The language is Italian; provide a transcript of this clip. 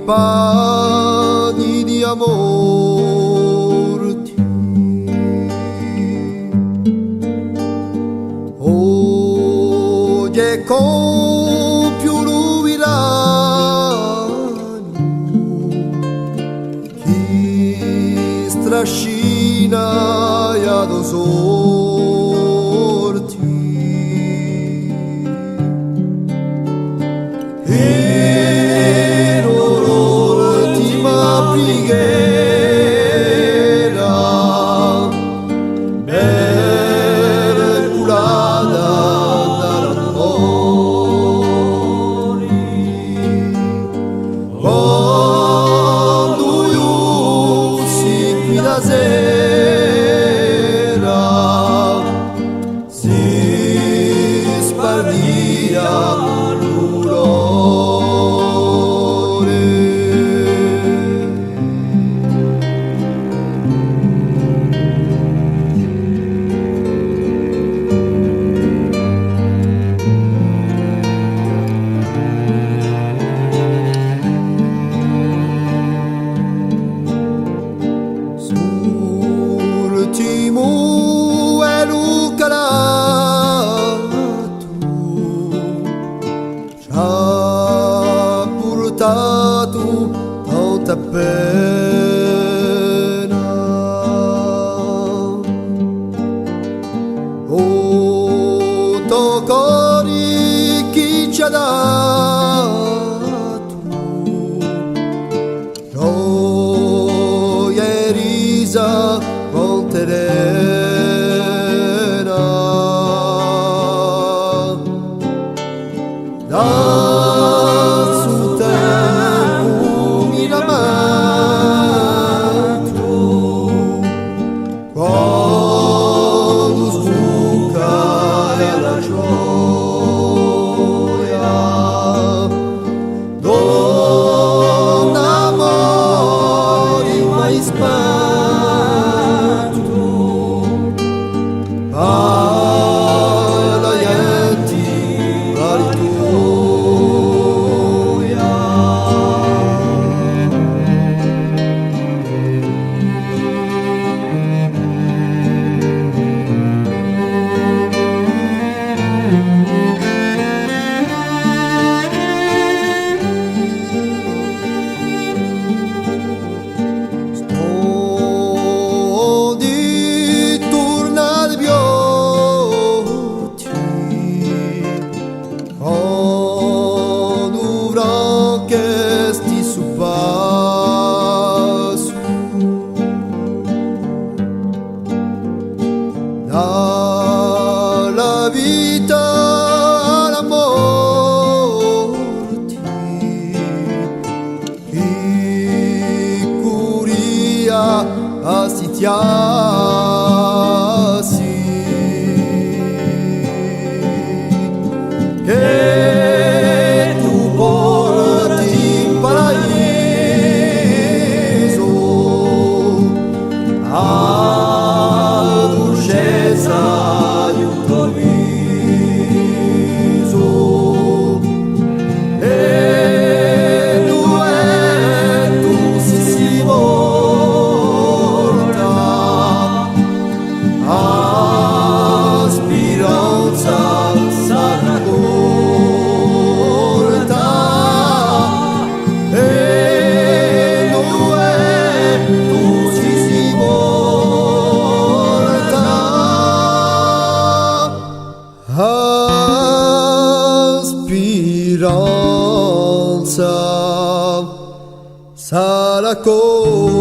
compagni di amor ti. Oggi compio l'uvirano chi strascina e ad osorti. E l'ultima preghiera per curata dall'amore, quando io si qui la sera si spardia l'ultimo è lo calato, ci ha portato tanta pena. Oh, toccori chi ci ha dato gioia e risa terena, dal suo tempo miramato, quando sbuca la gioia, donna amore mai spento. Dalla vita alla morte, chi curia assitiasi, che tu porti in paradiso a dolcezza di un tuo viso, e tu si volta a speranza sarà corta, e tu si volta a speranza sarà corta.